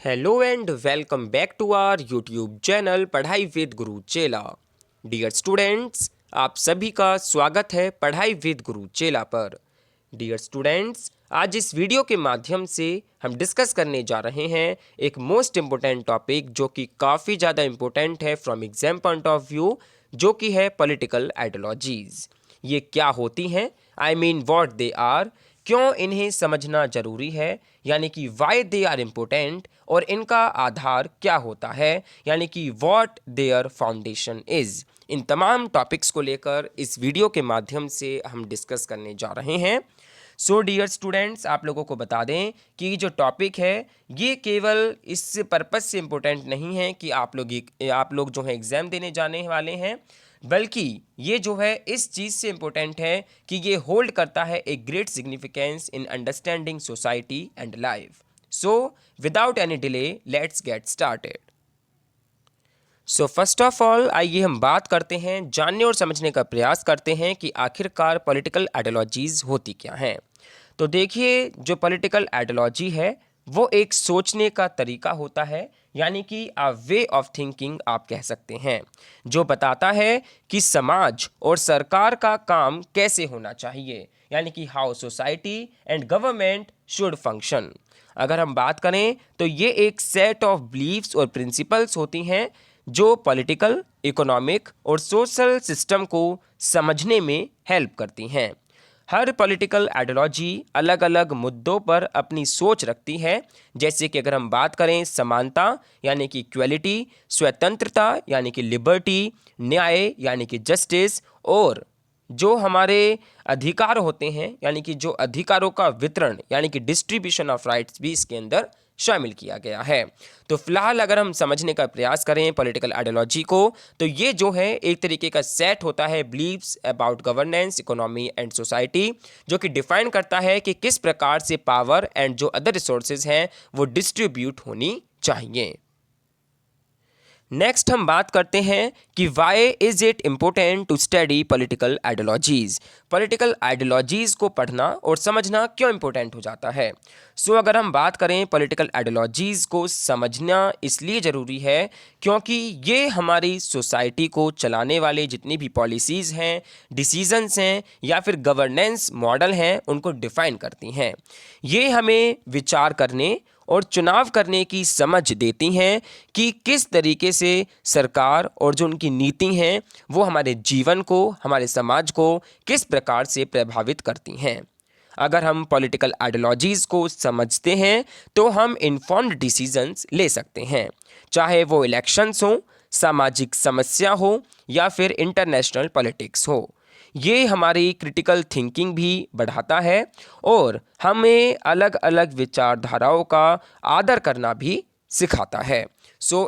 Hello and welcome back to our YouTube channel Padhai with Guru Chela. Dear students, आप सभी का स्वागत है पढ़ाई विद गुरु चेला पर। डियर स्टूडेंट्स, आज इस वीडियो के माध्यम से हम डिस्कस करने जा रहे हैं एक मोस्ट इम्पोर्टेंट टॉपिक जो कि काफ़ी ज़्यादा इम्पोर्टेंट है from exam point of view, जो कि है पॉलिटिकल आइडियोलॉजीज़। ये क्या होती हैं, I mean what they are, क्यों इन्हें समझना जरूरी है, यानी कि वाई दे आर इम्पोर्टेंट, और इनका आधार क्या होता है, यानी कि व्हाट देयर फाउंडेशन इज। इन तमाम टॉपिक्स को लेकर इस वीडियो के माध्यम से हम डिस्कस करने जा रहे हैं। सो डियर स्टूडेंट्स, आप लोगों को बता दें कि जो टॉपिक है ये केवल इस पर्पस से इम्पोर्टेंट नहीं है कि आप लोग जो है एग्ज़ाम देने जाने वाले हैं, बल्कि ये जो है इस चीज़ से इम्पोर्टेंट है कि ये होल्ड करता है a great significance in understanding society and life. So without any delay let's get started. So first of all आइए हम बात करते हैं, जानने और समझने का प्रयास करते हैं कि आखिरकार पॉलिटिकल आइडियोलॉजीज़ होती क्या हैं। तो देखिए, जो पॉलिटिकल आइडियोलॉजी है वो एक सोचने का तरीका होता है, यानी कि अ वे ऑफ थिंकिंग आप कह सकते हैं, जो बताता है कि समाज और सरकार का काम कैसे होना चाहिए, यानी कि how society and government should function. अगर हम बात करें तो ये एक सेट ऑफ बिलीव्स और प्रिंसिपल्स होती हैं जो पॉलिटिकल, इकोनॉमिक और सोशल सिस्टम को समझने में हेल्प करती हैं। हर पॉलिटिकल आइडियोलॉजी अलग अलग मुद्दों पर अपनी सोच रखती है, जैसे कि अगर हम बात करें समानता यानी कि इक्वलिटी, स्वतंत्रता यानी कि लिबर्टी, न्याय यानी कि जस्टिस, और जो हमारे अधिकार होते हैं यानी कि जो अधिकारों का वितरण यानी कि डिस्ट्रीब्यूशन ऑफ राइट्स भी इसके अंदर शामिल किया गया है। तो फिलहाल अगर हम समझने का प्रयास करें पॉलिटिकल आइडियोलॉजी को, तो ये जो है एक तरीके का सेट होता है believes about governance, economy and society, जो कि डिफाइन करता है कि किस प्रकार से पावर एंड जो अदर रिसोर्सेज हैं वो डिस्ट्रीब्यूट होनी चाहिए। नेक्स्ट हम बात करते हैं कि why is it important to study political ideologies. Political ideologies को पढ़ना और समझना क्यों इम्पोर्टेंट हो जाता है। अगर हम बात करें पॉलिटिकल आइडियोलॉजीज़ को समझना इसलिए ज़रूरी है क्योंकि ये हमारी सोसाइटी को चलाने वाले जितनी भी पॉलिसीज़ हैं, डिसीजंस हैं या फिर गवर्नेंस मॉडल हैं उनको डिफ़ाइन करती हैं। ये हमें विचार करने और चुनाव करने की समझ देती हैं कि किस तरीके से सरकार और जो उनकी नीति हैं वो हमारे जीवन को, हमारे समाज को किस प्रकार से प्रभावित करती हैं। अगर हम पॉलिटिकल आइडियोलॉजीज़ को समझते हैं तो हम इन्फॉर्म्ड डिसीजंस ले सकते हैं, चाहे वो इलेक्शंस हो, सामाजिक समस्या हो या फिर इंटरनेशनल पॉलिटिक्स हो। ये हमारी क्रिटिकल थिंकिंग भी बढ़ाता है और हमें अलग अलग विचारधाराओं का आदर करना भी सिखाता है।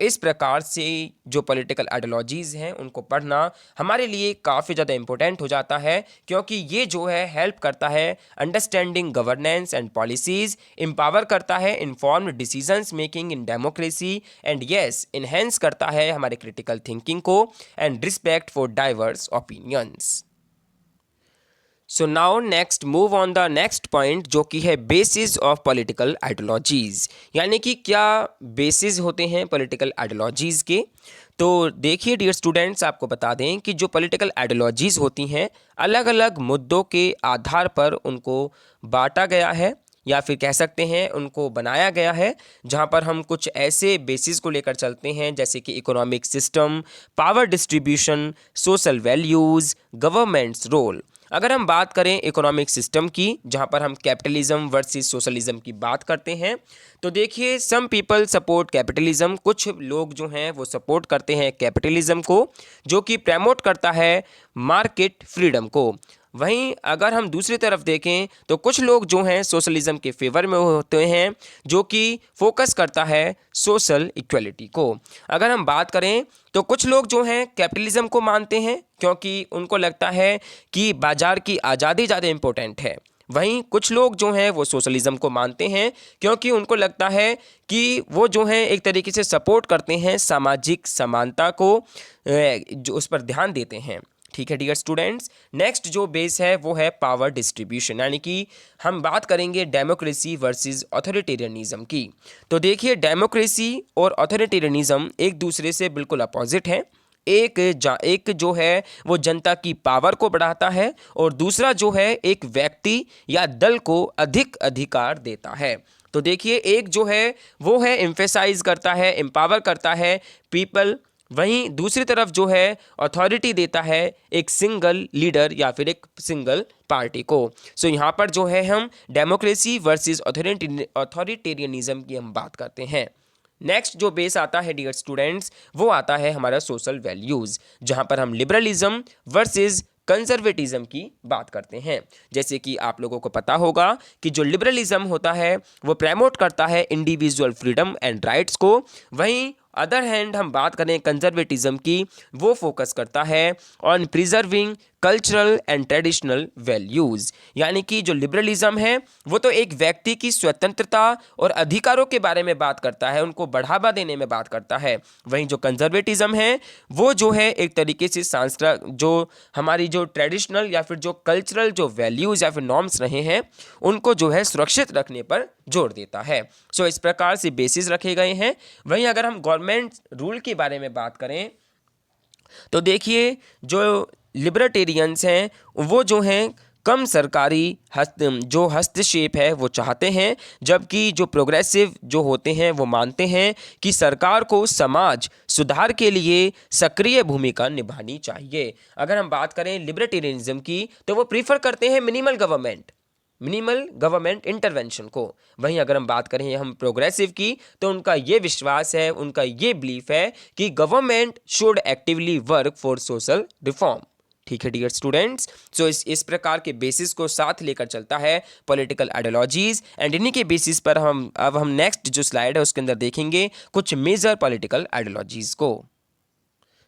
इस प्रकार से जो पॉलिटिकल आइडियोलॉजीज़ हैं उनको पढ़ना हमारे लिए काफ़ी ज़्यादा इम्पोर्टेंट हो जाता है, क्योंकि ये जो है हेल्प करता है understanding governance and policies, empower करता है informed decisions making in democracy, and yes enhance करता है हमारे क्रिटिकल थिंकिंग को and respect for diverse opinions. So now next move on the next point, जो कि है बेसिस ऑफ पॉलिटिकल आइडियोलॉजीज़, यानी कि क्या बेसिस होते हैं पॉलिटिकल आइडियोलॉजीज़ के। तो देखिए डियर स्टूडेंट्स, आपको बता दें कि जो पॉलिटिकल आइडियोलॉजीज़ होती हैं अलग अलग मुद्दों के आधार पर उनको बांटा गया है या फिर कह सकते हैं उनको बनाया गया है, जहां पर हम कुछ ऐसे बेसिस को लेकर चलते हैं जैसे कि economic system, power distribution, social values, government's role. अगर हम बात करें इकोनॉमिक सिस्टम की, जहां पर हम कैपिटलिज्म वर्सेस सोशलिज्म की बात करते हैं, तो देखिए सम पीपल सपोर्ट कैपिटलिज्म, कुछ लोग जो हैं वो सपोर्ट करते हैं कैपिटलिज्म को, जो कि प्रमोट करता है मार्केट फ्रीडम को। वहीं अगर हम दूसरी तरफ देखें तो कुछ लोग जो हैं सोशलिज्म के फेवर में होते हैं, जो कि फोकस करता है सोशल इक्वलिटी को। अगर हम बात करें तो कुछ लोग जो हैं कैपिटलिज्म को मानते हैं क्योंकि उनको लगता है कि बाजार की आज़ादी ज़्यादा इम्पोर्टेंट है। वहीं कुछ लोग जो हैं वो सोशलिज्म को मानते हैं क्योंकि उनको लगता है कि वो जो हैं एक तरीके से सपोर्ट करते हैं सामाजिक समानता को, जो उस पर ध्यान देते हैं। ठीक है डियर स्टूडेंट्स। नेक्स्ट जो बेस है वो है पावर डिस्ट्रीब्यूशन, यानी कि हम बात करेंगे डेमोक्रेसी वर्सेस ऑथोरिटेरियनिज्म की। तो देखिए, डेमोक्रेसी और ऑथोरिटेरियनिज्म एक दूसरे से बिल्कुल अपोजिट है। एक जो है वो जनता की पावर को बढ़ाता है और दूसरा जो है एक व्यक्ति या दल को अधिक अधिकार देता है। तो देखिए, एक जो है वो है एम्फेसाइज करता है, एम्पावर करता है पीपल, वहीं दूसरी तरफ जो है अथॉरिटी देता है एक सिंगल लीडर या फिर एक सिंगल पार्टी को। सो यहाँ पर जो है हम डेमोक्रेसी वर्सेस अथॉरिटेरियनिज्म की हम बात करते हैं। नेक्स्ट जो बेस आता है डियर स्टूडेंट्स, वो आता है हमारा सोशल वैल्यूज़, जहाँ पर हम लिबरलिज्म वर्सेस कंजर्वेटिज्म की बात करते हैं। जैसे कि आप लोगों को पता होगा कि जो लिबरलिज्म होता है वो प्रमोट करता है इंडिविजुअल फ्रीडम एंड राइट्स को, वहीं अदर हैंड हम बात करें कंजर्वेटिज्म की, वो फोकस करता है on preserving cultural and traditional values. यानी कि जो लिबरलिज्म है वो तो एक व्यक्ति की स्वतंत्रता और अधिकारों के बारे में बात करता है, उनको बढ़ावा देने में बात करता है। वहीं जो कंजर्वेटिज्म है वो जो है एक तरीके से जो हमारी जो ट्रेडिशनल या फिर जो कल्चरल जो वैल्यूज़ या फिर नॉर्म्स रहे हैं उनको जो है सुरक्षित रखने पर जोर देता है। सो इस प्रकार से बेसिस रखे गए हैं। वहीं अगर हम गवर्नमेंट रूल के बारे में बात करें तो देखिए, जो लिबर्टेरियंस हैं वो जो हैं कम सरकारी जो हस्तक्षेप है वो चाहते हैं, जबकि जो प्रोग्रेसिव जो होते हैं वो मानते हैं कि सरकार को समाज सुधार के लिए सक्रिय भूमिका निभानी चाहिए। अगर हम बात करें लिबर्टेरियनिज्म की तो वो प्रीफर करते हैं मिनिमल गवर्नमेंट इंटरवेंशन को। वहीं अगर हम बात करें हम प्रोग्रेसिव की तो उनका ये विश्वास है, उनका ये बिलीफ है कि government should actively work for social reform. ठीक है डियर स्टूडेंट्स। सो इस प्रकार के बेसिस को साथ लेकर चलता है पॉलिटिकल आइडियोलॉजीज, एंड इन्हीं के बेसिस पर हम नेक्स्ट जो स्लाइड है उसके अंदर देखेंगे कुछ मेजर पॉलिटिकल आइडियोलॉजीज को।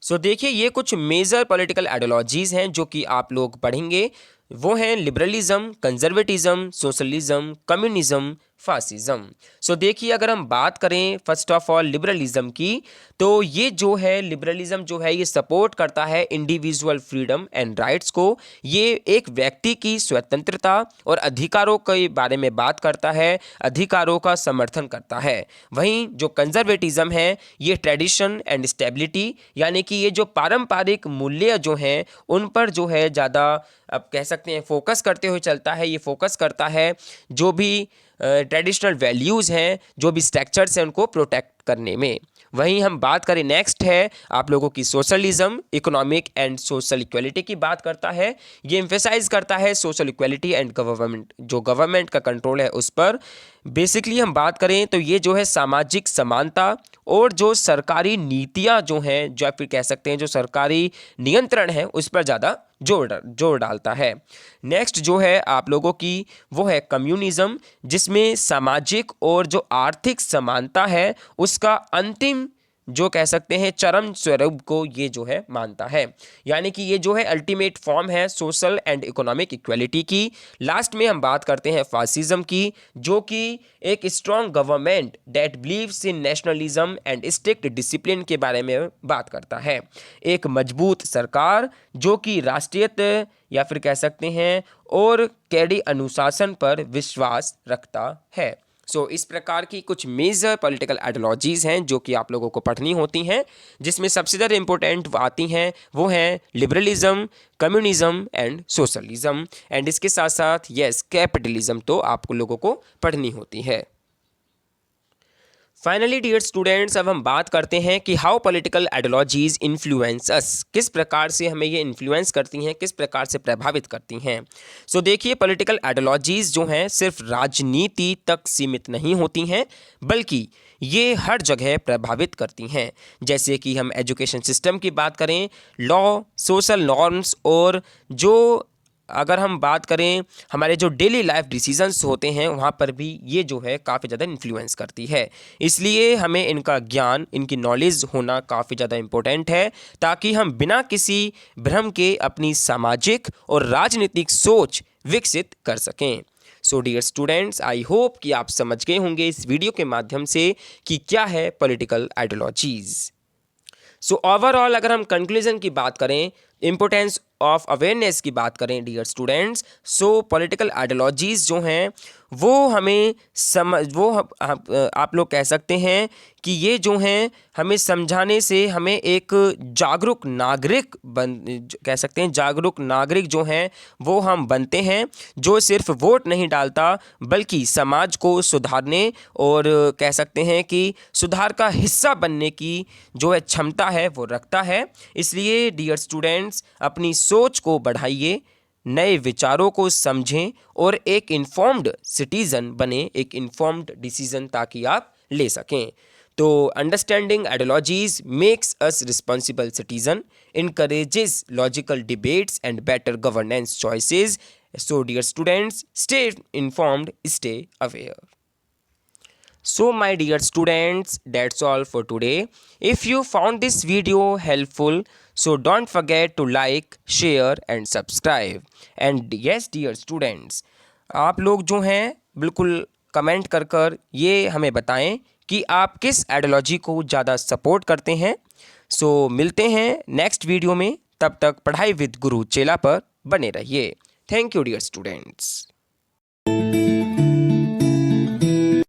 सो देखिए, ये कुछ मेजर पॉलिटिकल आइडियोलॉजीज हैं जो कि आप लोग पढ़ेंगे। वो हैं liberalism, conservatism, socialism, communism, fascism. So देखिए, अगर हम बात करें फर्स्ट ऑफ ऑल लिबरलिज्म की, तो ये जो है लिबरलिज्म जो है ये सपोर्ट करता है इंडिविजुअल फ्रीडम एंड राइट्स को। ये एक व्यक्ति की स्वतंत्रता और अधिकारों के बारे में बात करता है, अधिकारों का समर्थन करता है। वहीं जो कंजर्वेटिज्म है ये ट्रेडिशन एंड स्टेबिलिटी, यानी कि ये जो पारंपरिक मूल्य जो हैं उन पर जो है ज़्यादा अब कह सकते हैं फोकस करते हुए चलता है। ये फोकस करता है जो भी ट्रेडिशनल वैल्यूज़ हैं, जो भी स्ट्रक्चर्स हैं उनको प्रोटेक्ट करने में। वहीं हम बात करें नेक्स्ट है आप लोगों की socialism, economic and social equality की बात करता है। ये एम्फेसाइज करता है सोशल इक्वलिटी एंड गवर्नमेंट का कंट्रोल है उस पर। बेसिकली हम बात करें तो ये जो है सामाजिक समानता और जो सरकारी नीतियाँ जो हैं, जो फिर कह सकते हैं जो सरकारी नियंत्रण है उस पर ज़्यादा जोर डालता है। नेक्स्ट जो है आप लोगों की वो है कम्युनिज्म, जिसमें सामाजिक और जो आर्थिक समानता है उसका अंतिम जो कह सकते हैं चरम स्वरूप को ये जो है मानता है। यानी कि ये जो है अल्टीमेट फॉर्म है सोशल एंड इकोनॉमिक इक्वलिटी की। लास्ट में हम बात करते हैं फासिज्म की, जो कि एक strong government that believes in nationalism and strict discipline के बारे में बात करता है। एक मजबूत सरकार जो कि राष्ट्रीयता या फिर कह सकते हैं और कैडी अनुशासन पर विश्वास रखता है। सो इस प्रकार की कुछ मेजर पॉलिटिकल आइडियोलॉजीज़ हैं जो कि आप लोगों को पढ़नी होती हैं, जिसमें सबसे ज़्यादा इंपॉर्टेंट आती हैं वो हैं liberalism, communism and socialism, and इसके साथ साथ यस कैपिटलिज्म तो आप लोगों को पढ़नी होती है। फाइनली डियर स्टूडेंट्स, अब हम बात करते हैं कि हाउ पॉलिटिकल आइडियोलॉजीज इन्फ्लुएंस अस, किस प्रकार से हमें ये इन्फ्लुएंस करती हैं, किस प्रकार से प्रभावित करती हैं। सो देखिए, पॉलिटिकल आइडियोलॉजीज जो हैं सिर्फ राजनीति तक सीमित नहीं होती हैं, बल्कि ये हर जगह प्रभावित करती हैं। जैसे कि हम एजुकेशन सिस्टम की बात करें, लॉ, सोशल नॉर्म्स, और जो अगर हम बात करें हमारे जो डेली लाइफ डिसीजंस होते हैं वहाँ पर भी ये जो है काफ़ी ज़्यादा इन्फ्लुएंस करती है। इसलिए हमें इनका ज्ञान, इनकी नॉलेज होना काफ़ी ज़्यादा इम्पोर्टेंट है, ताकि हम बिना किसी भ्रम के अपनी सामाजिक और राजनीतिक सोच विकसित कर सकें। So dear students, I hope कि आप समझ गए होंगे इस वीडियो के माध्यम से कि क्या है पॉलिटिकल आइडियोलॉजीज़। सो ओवरऑल अगर हम कंक्लूजन की बात करें इम्पोर्टेंस ऑफ अवेयरनेस की बात करें dear students, so political ideologies जो हैं वो हमें आप लोग कह सकते हैं कि ये जो हैं हमें समझाने से हमें एक जागरूक नागरिक कह सकते हैं, जागरूक नागरिक जो हैं वो हम बनते हैं, जो सिर्फ वोट नहीं डालता बल्कि समाज को सुधारने और कह सकते हैं कि सुधार का हिस्सा बनने की जो है क्षमता है वो रखता है। इसलिए डियर स्टूडेंट्स अपनी सोच को बढ़ाइए, नए विचारों को समझें और एक इन्फॉर्म्ड सिटीज़न बने, एक इन्फॉर्म्ड डिसीजन ताकि आप ले सकें। तो understanding ideologies makes us responsible citizen, encourages logical debates and better governance choices. So dear students, stay informed, stay aware. So my dear students, that's all for today. If you found this video helpful, so don't forget to like, share and subscribe. And yes dear students, आप लोग जो हैं बिल्कुल comment कर कर ये हमें बताएं कि आप किस आइडियोलॉजी को ज़्यादा सपोर्ट करते हैं। सो मिलते हैं नेक्स्ट वीडियो में, तब तक पढ़ाई विद गुरु चेला पर बने रहिए। Thank you dear students.